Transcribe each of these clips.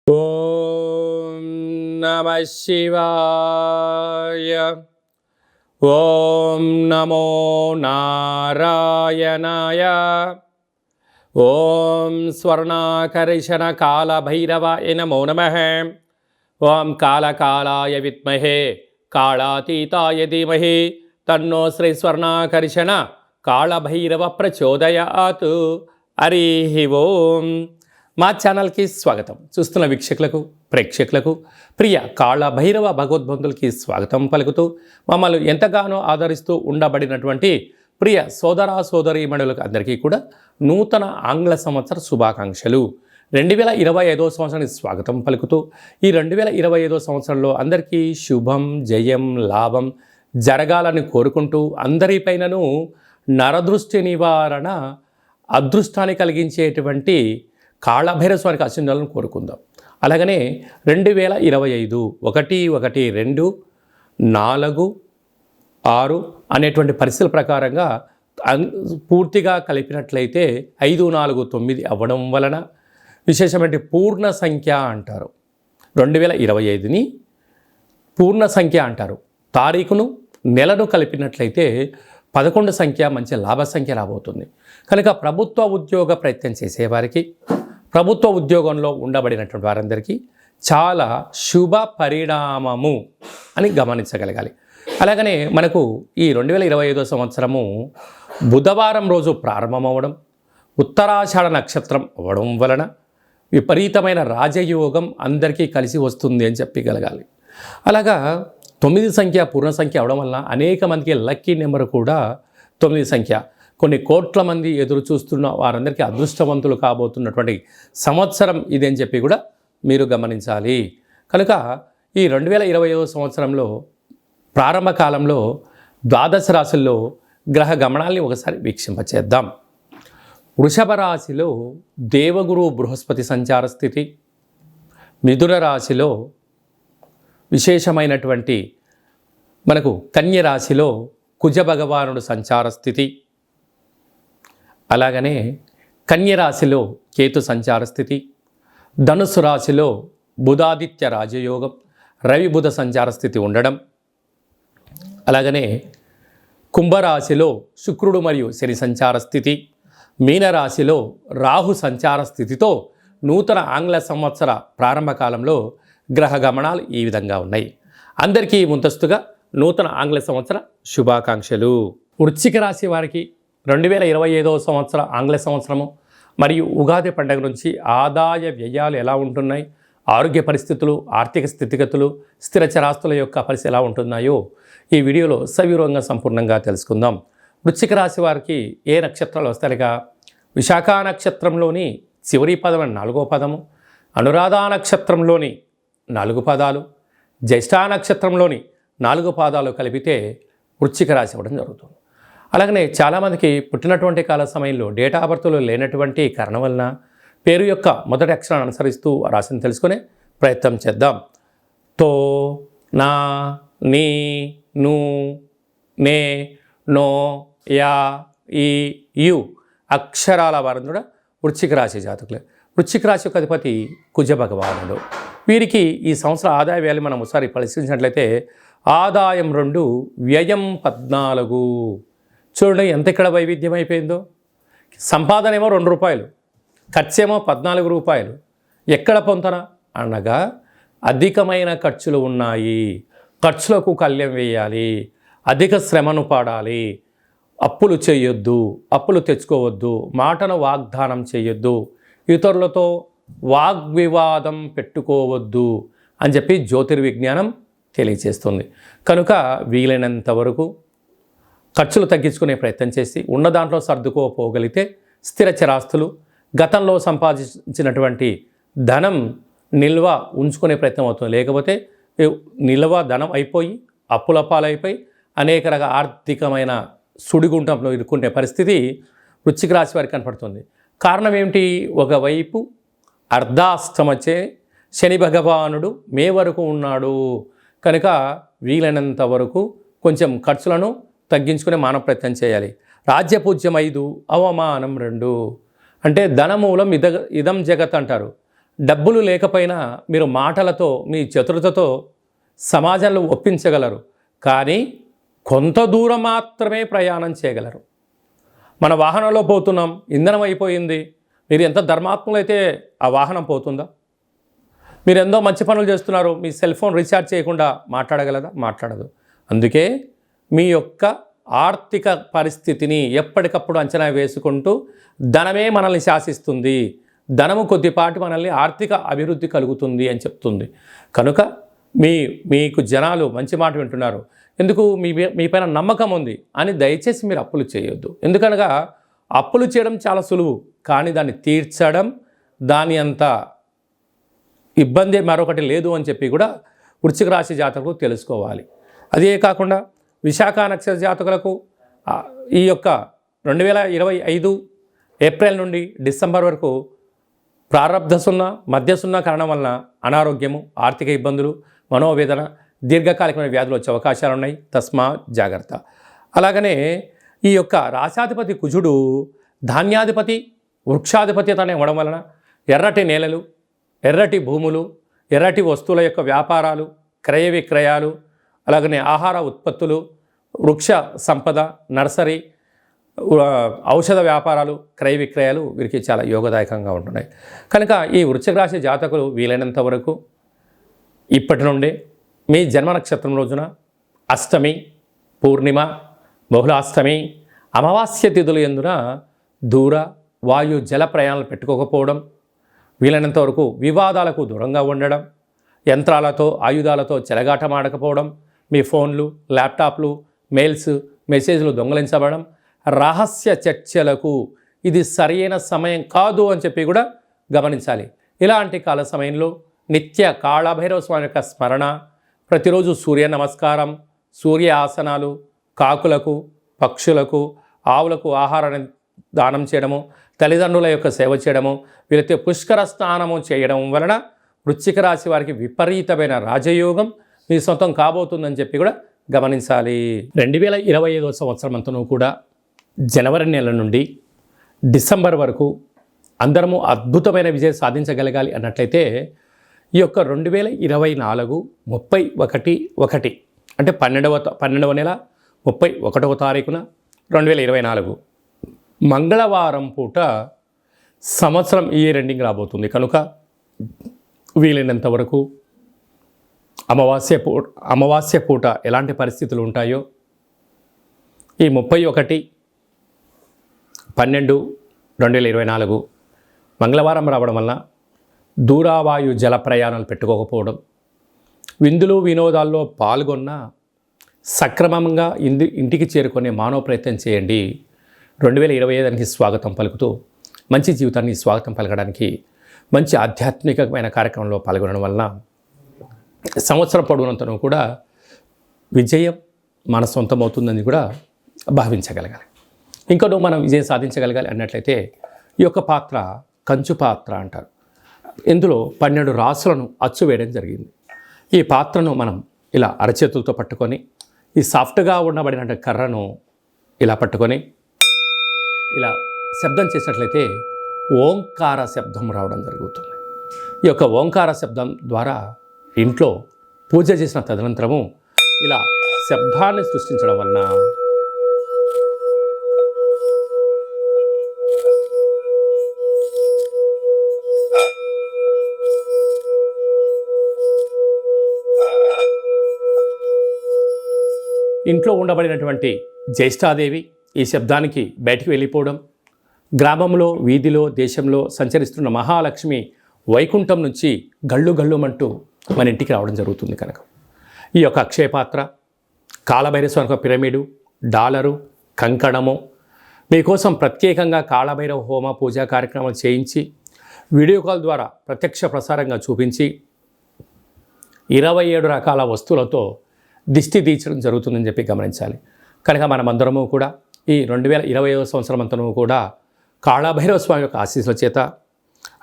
ఓం నమః శివాయ. ఓం నమో నారాయణాయ. ఓం స్వర్ణాకర్షణ కాళభైరవాయ నమో నమః. ఓం కాళకాళాయ విద్మహే కాళాతీతాయ ధీమహి తన్నో శ్రీ స్వర్ణాకర్షణ కాళభైరవ ప్రచోదయాత్. హరి ఓం. మా ఛానల్కి స్వాగతం. చూస్తున్న వీక్షకులకు ప్రేక్షకులకు ప్రియ కాళభైరవ భగవద్బంధులకి స్వాగతం పలుకుతూ మమ్మల్ని ఎంతగానో ఆదరిస్తూ ఉండబడినటువంటి ప్రియ సోదర సోదరీమణులకు అందరికీ కూడా నూతన ఆంగ్ల సంవత్సర శుభాకాంక్షలు. 2025 సంవత్సరానికి స్వాగతం పలుకుతూ ఈ 2025 సంవత్సరంలో అందరికీ శుభం జయం లాభం జరగాలని కోరుకుంటూ అందరిపైనను నరదృష్టి నివారణ అదృష్టాన్ని కలిగించేటువంటి కాళభైరవ స్వామికి ఆశీర్వాదాలను కోరుకుందాం. అలాగనే 2025 1-1-2-4-6 అనేటువంటి పరిస్థితుల ప్రకారంగా పూర్తిగా కలిపినట్లయితే 5-4-9 అవ్వడం వలన విశేషమైన పూర్ణ సంఖ్య అంటారు. 2025ని పూర్ణ సంఖ్య అంటారు. తారీఖును నెలను కలిపినట్లయితే 11 సంఖ్య మంచి లాభ సంఖ్య రాబోతుంది. కనుక ప్రభుత్వ ఉద్యోగ ప్రయత్నం చేసేవారికి ప్రభుత్వ ఉద్యోగంలో ఉండబడినటువంటి వారందరికీ చాలా శుభ పరిణామము అని గమనించగలగాలి. అలాగనే మనకు ఈ 2025 సంవత్సరము బుధవారం రోజు ప్రారంభమవడం, ఉత్తరాషాఢ నక్షత్రం అవ్వడం వలన విపరీతమైన రాజయోగం అందరికీ కలిసి వస్తుంది అని చెప్పగలగాలి. అలాగా 9 సంఖ్య పూర్ణ సంఖ్య అవడం వల్ల అనేక మందికి లక్కీ నెంబర్ కూడా 9 సంఖ్య. కొన్ని కోట్ల మంది ఎదురు చూస్తున్న వారందరికీ అదృష్టవంతులు కాబోతున్నటువంటి సంవత్సరం ఇది అని చెప్పి కూడా మీరు గమనించాలి. కనుక ఈ 2025 సంవత్సరంలో ప్రారంభ కాలంలో ద్వాదశ రాశుల్లో గ్రహ గమనాల్ని ఒకసారి వీక్షింపచేద్దాం. వృషభ రాశిలో దేవగురు బృహస్పతి సంచార స్థితి, మిథున రాశిలో విశేషమైనటువంటి మనకు కన్య రాశిలో కుజ భగవానుడు సంచార స్థితి, అలాగనే కన్య రాశిలో కేతు సంచార స్థితి, ధనుసు రాశిలో బుధాదిత్య రాజయోగం రవి బుధ సంచార స్థితి ఉండడం, అలాగనే కుంభరాశిలో శుక్రుడు మరియు శని సంచార స్థితి, మీనరాశిలో రాహు సంచార స్థితితో నూతన ఆంగ్ల సంవత్సర ప్రారంభ కాలంలో గ్రహ గమనాలు ఈ విధంగా ఉన్నాయి. అందరికీ ముందస్తుగా నూతన ఆంగ్ల సంవత్సర శుభాకాంక్షలు. వృశ్చిక రాశి వారికి 2025 సంవత్సర ఆంగ్ల సంవత్సరము మరియు ఉగాది పండుగ నుంచి ఆదాయ వ్యయాలు ఎలా ఉంటున్నాయి, ఆరోగ్య పరిస్థితులు, ఆర్థిక స్థితిగతులు, స్థిర చరాస్తుల యొక్క పరిస్థితి ఎలా ఉంటున్నాయో ఈ వీడియోలో సవివరంగా సంపూర్ణంగా తెలుసుకుందాం. వృశ్చిక రాశి వారికి ఏ నక్షత్రాలు వస్తాయిగా, విశాఖ నక్షత్రంలోని చివరి పదం 4వ పదము, అనురాధ నక్షత్రంలోని 4 పదాలు, జ్యేష్ఠ నక్షత్రంలోని 4 పాదాలు కలిపితే వృశ్చిక రాశి అవ్వడం జరుగుతుంది. అలాగనే చాలామందికి పుట్టినటువంటి కాల సమయంలో డేటా ఆఫ్ బర్త్లో లేనటువంటి కారణం వలన పేరు యొక్క మొదటి అక్షరాన్ని అనుసరిస్తూ రాశిని తెలుసుకునే ప్రయత్నం చేద్దాం. తో, నా, నీ, ను, నే, నో, యా, ఈ, యు అక్షరాల వారందరూ కూడా వృశ్చిక రాశి జాతకులే. వృశ్చిక రాశి యొక్క అధిపతి కుజ భగవానుడు. వీరికి ఈ సంవత్సర ఆదాయ వ్యయాలు మనం ఒకసారి పరిశీలించినట్లయితే ఆదాయం 2, వ్యయం 14. చూడండి ఎంత ఇక్కడ వైవిధ్యం అయిపోయిందో. సంపాదన ఏమో 2 రూపాయలు, ఖర్చేమో 14 రూపాయలు. ఎక్కడ పొంతన అనగా అధికమైన ఖర్చులు ఉన్నాయి. ఖర్చులకు కళ్యం వేయాలి, అధిక శ్రమను పాడాలి, అప్పులు చేయొద్దు, అప్పులు తెచ్చుకోవద్దు, మాటను వాగ్దానం చేయొద్దు, ఇతరులతో వాగ్వివాదం పెట్టుకోవద్దు అని చెప్పి జ్యోతిర్విజ్ఞానం తెలియజేస్తుంది. కనుక వీలైనంత వరకు ఖర్చులు తగ్గించుకునే ప్రయత్నం చేసి ఉన్న దాంట్లో సర్దుకోపోగలిగితే స్థిర చరాస్తులు, గతంలో సంపాదించినటువంటి ధనం నిల్వ ఉంచుకునే ప్రయత్నం అవుతుంది. లేకపోతే నిల్వ ధనం అయిపోయి అప్పుల పాలైపోయి అనేక రకాల ఆర్థికమైన సుడిగుంటంలో ఇరుక్కునే పరిస్థితి వృశ్చిక రాశి వారికి కనపడుతుంది. కారణం ఏమిటి? ఒకవైపు అర్ధాష్టమచే శని భగవానుడు మే వరకు ఉన్నాడు. కనుక వీలైనంత వరకు కొంచెం ఖర్చులను తగ్గించుకునే మానవ ప్రయత్నం చేయాలి. రాజ్యపూజ్యం 5, అవమానం 2. అంటే ధనమూలం ఇదం జగత్ అంటారు. డబ్బులు లేకపోయినా మీరు మాటలతో మీ చతురతతో సమాజంలో ఒప్పించగలరు, కానీ కొంత దూరం మాత్రమే ప్రయాణం చేయగలరు. మన వాహనంలో పోతున్నాం, ఇంధనం అయిపోయింది, మీరు ఎంత ధర్మాత్ములైతే ఆ వాహనం పోతుందా? మీరు ఎంతో మంచి పనులు చేస్తున్నారు, మీ సెల్ ఫోన్ రీఛార్జ్ చేయకుండా మాట్లాడగలదా? మాట్లాడదు. అందుకే మీ యొక్క ఆర్థిక పరిస్థితిని ఎప్పటికప్పుడు అంచనా వేసుకుంటూ, ధనమే మనల్ని శాసిస్తుంది, ధనము కొద్దిపాటి మనల్ని ఆర్థిక అభివృద్ధి కలుగుతుంది అని చెప్తుంది. కనుక మీకు జనాలు మంచి మాట వింటున్నారు, ఎందుకు మీ పైన నమ్మకం ఉంది అని దయచేసి మీరు అప్పులు చేయొద్దు. ఎందుకనగా అప్పులు చేయడం చాలా సులువు, కానీ దాన్ని తీర్చడం దాని అంత ఇబ్బంది మరొకటి లేదు అని చెప్పి కూడా వృశ్చిక రాశి జాతకులు తెలుసుకోవాలి. అదే కాకుండా విశాఖ నక్షత్ర జాతకులకు ఈ యొక్క 2025 ఏప్రిల్ నుండి డిసెంబర్ వరకు ప్రారంధ సున్నా, మధ్య సున్నా కారణం వలన అనారోగ్యము, ఆర్థిక ఇబ్బందులు, మనోవేదన, దీర్ఘకాలికమైన వ్యాధులు వచ్చే అవకాశాలు ఉన్నాయి. తస్మా జాగ్రత్త. అలాగనే ఈ యొక్క రాశాధిపతి కుజుడు ధాన్యాధిపతి, వృక్షాధిపతి అనే ఇవ్వడం వలన ఎర్రటి నేలలు, ఎర్రటి భూములు, ఎర్రటి వస్తువుల యొక్క వ్యాపారాలు, క్రయ విక్రయాలు, అలాగనే ఆహార ఉత్పత్తులు, వృక్ష సంపద, నర్సరీ, ఔషధ వ్యాపారాలు, క్రయ విక్రయాలు వీరికి చాలా యోగదాయకంగా ఉంటున్నాయి. కనుక ఈ వృశ్చిక రాశి జాతకులు వీలైనంత వరకు ఇప్పటి నుండే మీ జన్మ నక్షత్రం రోజున అష్టమి, పూర్ణిమ, బహుళాష్టమి, అమావాస్య తిథులు ఎందున దూర, వాయు, జల ప్రయాణాలు పెట్టుకోకపోవడం, వీలైనంత వరకు వివాదాలకు దూరంగా ఉండడం, యంత్రాలతో ఆయుధాలతో చెలగాటమాడకపోవడం, మీ ఫోన్లు, ల్యాప్టాప్లు, మెయిల్స్, మెసేజ్లు దొంగలించబడడం, రహస్య చర్చలకు ఇది సరైన సమయం కాదు అని చెప్పి కూడా గమనించాలి. ఇలాంటి కాల సమయంలో నిత్య కాళభైరవ స్వామి యొక్క స్మరణ, ప్రతిరోజు సూర్య నమస్కారం, సూర్య ఆసనాలు, కాకులకు, పక్షులకు, ఆవులకు ఆహారాన్ని దానం చేయడము, తల్లిదండ్రుల యొక్క సేవ చేయడము, వీళ్ళతో పుష్కర స్నానము చేయడం వలన వృశ్చిక రాశి వారికి విపరీతమైన రాజయోగం మీ సొంతం కాబోతుందని చెప్పి కూడా గమనించాలి. 2025 సంవత్సరం అంతను కూడా జనవరి నెల నుండి డిసెంబర్ వరకు అందరము అద్భుతమైన విజయం సాధించగలగాలి అన్నట్లయితే ఈ యొక్క 2024 31/1 అంటే 12వ నెల 31వ తారీఖున 2024 మంగళవారం పూట సంవత్సరం ఇయర్ ఎండింగ్ రాబోతుంది. కనుక వీలైనంత వరకు అమావాస్య పూట ఎలాంటి పరిస్థితులు ఉంటాయో ఈ 31/12/2024 మంగళవారం రావడం వలన దూరావాయు జల ప్రయాణాలు పెట్టుకోకపోవడం, విందులు వినోదాల్లో పాల్గొన్న సక్రమంగా ఇంటికి చేరుకునే మానవ ప్రయత్నం చేయండి. 2025కి స్వాగతం పలుకుతూ మంచి జీవితాన్ని స్వాగతం పలకడానికి మంచి ఆధ్యాత్మికమైన కార్యక్రమంలో పాల్గొనడం వలన సంవత్సరం పొడవునంతను కూడా విజయం మన సొంతమవుతుందని కూడా భావించగలగాలి. ఇంకనూ మనం విజయం సాధించగలగాలి అన్నట్లయితే ఈ యొక్క పాత్ర కంచు పాత్ర అంటారు. ఇందులో 12 రాసులను అచ్చు వేయడం జరిగింది. ఈ పాత్రను మనం ఇలా అరచేతులతో పట్టుకొని ఈ సాఫ్ట్గా ఉండబడిన కర్రను ఇలా పట్టుకొని ఇలా శబ్దం చేసినట్లయితే ఓంకార శబ్దం రావడం జరుగుతుంది. ఈ యొక్క ఓంకార శబ్దం ద్వారా ఇంట్లో పూజ చేసిన తదనంతరము ఇలా శబ్దాన్ని సృష్టించడం వలన ఇంట్లో ఉండబడినటువంటి జ్యేష్ఠాదేవి ఈ శబ్దానికి బయటికి వెళ్ళిపోవడం, గ్రామంలో, వీధిలో, దేశంలో సంచరిస్తున్న మహాలక్ష్మి వైకుంఠం నుంచి గళ్ళు గళ్ళుమంటూ మన ఇంటికి రావడం జరుగుతుంది. కనుక ఈ యొక్క అక్షయపాత్ర, కాళభైరవ పిరమిడు, డాలరు, కంకణము మీకోసం ప్రత్యేకంగా కాళభైరవ హోమ పూజా కార్యక్రమాలు చేయించి వీడియో కాల్ ద్వారా ప్రత్యక్ష ప్రసారంగా చూపించి 27 రకాల వస్తువులతో దిష్టి తీర్చడం జరుగుతుందని చెప్పి గమనించాలి. కనుక మనమందరము కూడా ఈ 2025 సంవత్సరం అంతను కూడా కాళభైరవ స్వామి యొక్క ఆశీస్సుల చేత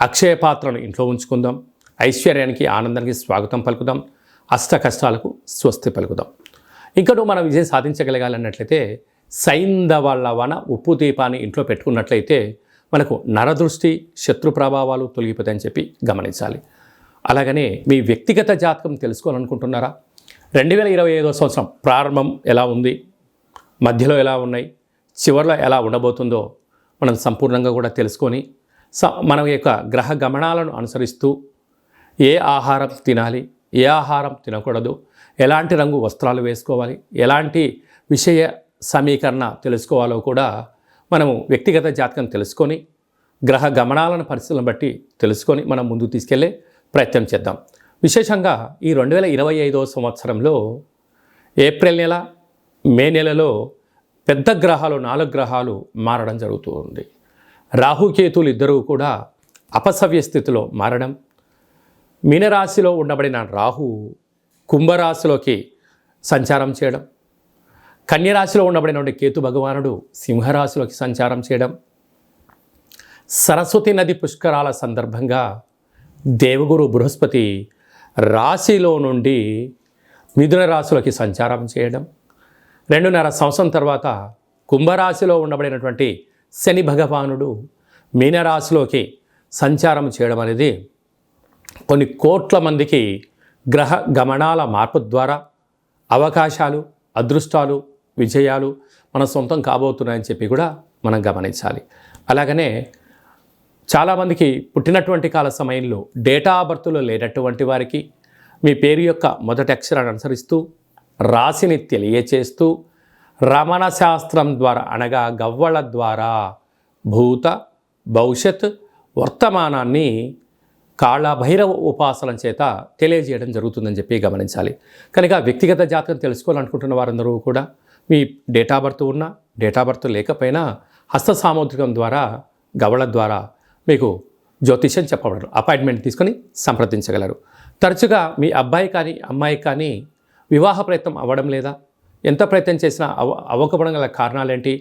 అక్షయ పాత్రను ఇంట్లో ఉంచుకుందాం. ఐశ్వర్యానికి, ఆనందానికి స్వాగతం పలుకుదాం. అష్ట కష్టాలకు స్వస్తి పలుకుదాం. ఇంకనూ మనం విజయం సాధించగలగాలన్నట్లయితే సైంధవ లవణ ఉప్పు దీపాన్ని ఇంట్లో పెట్టుకున్నట్లయితే మనకు నరదృష్టి శత్రు ప్రభావాలు తొలగిపోతాయని చెప్పి గమనించాలి. అలాగనే మీ వ్యక్తిగత జాతకం తెలుసుకోవాలనుకుంటున్నారా? 2025 సంవత్సరం ప్రారంభం ఎలా ఉంది, మధ్యలో ఎలా ఉన్నాయి, చివరిలో ఎలా ఉండబోతుందో మనం సంపూర్ణంగా కూడా తెలుసుకొని మన యొక్క గ్రహ గమనాలను అనుసరిస్తూ ఏ ఆహారం తినాలి, ఏ ఆహారం తినకూడదు, ఎలాంటి రంగు వస్త్రాలు వేసుకోవాలి, ఎలాంటి విషయ సమీకరణ తెలుసుకోవాలో కూడా మనము వ్యక్తిగత జాతకం తెలుసుకొని గ్రహ గమనాలను పరిస్థితులను బట్టి తెలుసుకొని మనం ముందుకు తీసుకెళ్లే ప్రయత్నం చేద్దాం. విశేషంగా ఈ 2025 సంవత్సరంలో ఏప్రిల్ నెల, మే నెలలో పెద్ద గ్రహాలు 4 గ్రహాలు మారడం జరుగుతూ ఉంది. రాహుకేతులు ఇద్దరూ కూడా అపసవ్య స్థితిలో మారడం, మీనరాశిలో ఉండబడిన రాహు కుంభరాశిలోకి సంచారం చేయడం, కన్యరాశిలో ఉండబడినటువంటి కేతు భగవానుడు సింహరాశిలోకి సంచారం చేయడం, సరస్వతి నది పుష్కరాల సందర్భంగా దేవగురు బృహస్పతి రాశిలో నుండి మిథున రాశిలోకి సంచారం చేయడం, 2.5 సంవత్సరం తర్వాత కుంభరాశిలో ఉండబడినటువంటి శని భగవానుడు మీనరాశిలోకి సంచారం చేయడం అనేది కొన్ని కోట్ల మందికి గ్రహ గమనాల మార్పు ద్వారా అవకాశాలు, అదృష్టాలు, విజయాలు మన సొంతం కాబోతున్నాయని చెప్పి కూడా మనం గమనించాలి. అలాగనే చాలామందికి పుట్టినటువంటి కాల సమయంలో డేటా ఆఫ్ బర్త్లో లేనటువంటి వారికి మీ పేరు యొక్క మొదటి అక్షరాన్ని అనుసరిస్తూ రాశిని తెలియచేస్తూ రమణ శాస్త్రం ద్వారా అనగా గవ్వళ ద్వారా భూత భవిష్యత్ వర్తమానాన్ని కాళభైరవ ఉపాసన చేత తెలియజేయడం జరుగుతుందని చెప్పి గమనించాలి. కనుక వ్యక్తిగత జాతకం తెలుసుకోవాలనుకుంటున్న వారందరూ కూడా మీ డేటా బర్త్ ఉన్నా, డేటా బర్త్ లేకపోయినా హస్త సాముద్రికం ద్వారా గవళ ద్వారా మీకు జ్యోతిష్యం చెప్పబడరు. అపాయింట్మెంట్ తీసుకొని సంప్రదించగలరు. తరచుగా మీ అబ్బాయి కానీ అమ్మాయి కానీ వివాహ ప్రయత్నం అవ్వడం లేదా, ఎంత ప్రయత్నం చేసినా అవ్వకపోవడం గల కారణాలేంటి,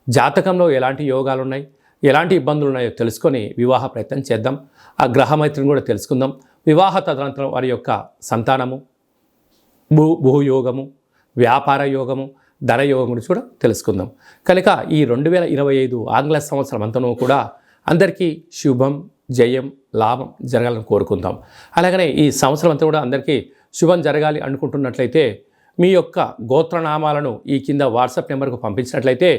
జాతకంలో ఎలాంటి యోగాలు ఉన్నాయి, ఎలాంటి ఇబ్బందులు ఉన్నాయో తెలుసుకొని వివాహ ప్రయత్నం చేద్దాం. ఆ గ్రహమైత్రిని కూడా తెలుసుకుందాం. వివాహ తదనంతరం వారి యొక్క సంతానము, భూయోగము, వ్యాపార యోగము, ధన యోగం గురించి కూడా తెలుసుకుందాం. కనుక ఈ 2025 ఆంగ్ల సంవత్సరం అంతనూ కూడా అందరికీ శుభం, జయం, లాభం జరగాలని కోరుకుందాం. అలాగనే ఈ సంవత్సరం అంతా కూడా అందరికీ శుభం జరగాలి అనుకుంటున్నట్లయితే మీ యొక్క గోత్రనామాలను ఈ కింద వాట్సాప్ నెంబర్కు పంపించినట్లయితే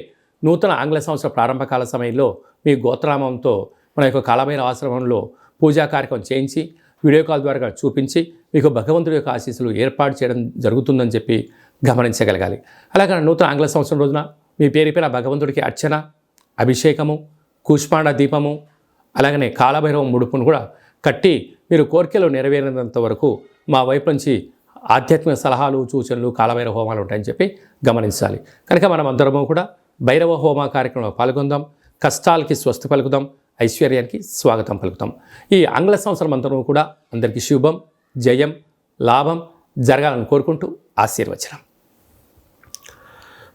నూతన ఆంగ్ల సంవత్సర ప్రారంభకాల సమయంలో మీ గోత్రనామంతో మన యొక్క కాళభైరవ ఆశ్రమంలో పూజా కార్యక్రమం చేయించి వీడియో కాల్ ద్వారా చూపించి మీకు భగవంతుడి యొక్క ఆశీస్సులు ఏర్పాటు చేయడం జరుగుతుందని చెప్పి గమనించగలగాలి. అలాగే నూతన ఆంగ్ల సంవత్సరం రోజున మీ పేరుపైన భగవంతుడికి అర్చన, అభిషేకము, కూష్మాండ దీపము, అలాగనే కాళభైరవ ముడుపును కూడా కట్టి మీరు కోరికలు నెరవేరినంత వరకు మా వైపు నుంచి ఆధ్యాత్మిక సలహాలు, సూచనలు, కాళభైరవ హోమాలు ఉంటాయని చెప్పి గమనించాలి. కనుక మనం అందరము కూడా భైరవ హోమ కార్యక్రమంలో పాల్గొందాం. కష్టాలకి స్వస్తి పలుకుదాం, ఐశ్వర్యానికి స్వాగతం పలుకుతాం. ఈ ఆంగ్ల సంవత్సరం అంతా కూడా అందరికీ శుభం, జయం, లాభం జరగాలని కోరుకుంటూ ఆశీర్వచనం.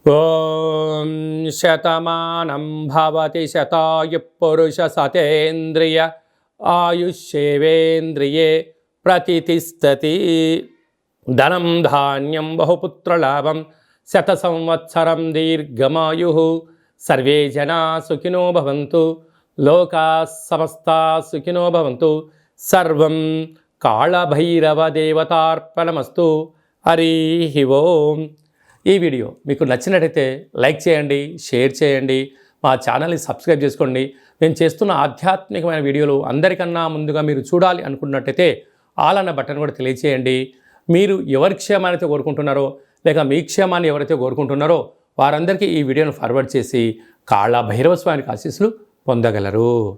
ఓం శతమానం భవతి శతాయు పురుష సతేంద్రియ ఆయుష్యేవేంద్రియే ప్రతితిష్టతి. ధనం ధాన్యం బహుపుత్రలాభం శత సంవత్సరం దీర్ఘమాయు. సర్వే జనా సుఖినో భవంతు, లోకా సమస్తా సుఖినో భవంతు. సర్వం కాళభైరవ దేవతార్పణమస్తు. హరి ఓం. ఈ వీడియో మీకు నచ్చినట్టయితే లైక్ చేయండి, షేర్ చేయండి, మా ఛానల్ని సబ్స్క్రైబ్ చేసుకోండి. నేను చేస్తున్న ఆధ్యాత్మికమైన వీడియోలు అందరికన్నా ముందుగా మీరు చూడాలి అనుకున్నట్టయితే ఆల్ అన్న బటన్ కూడా తెలియచేయండి. మీరు ఎవరి క్షేమాన్ని అయితే కోరుకుంటున్నారో లేక మీ క్షేమాన్ని ఎవరైతే కోరుకుంటున్నారో వారందరికీ ఈ వీడియోను ఫార్వర్డ్ చేసి కాళభైరవ స్వామికి ఆశీస్సులు పొందగలరు.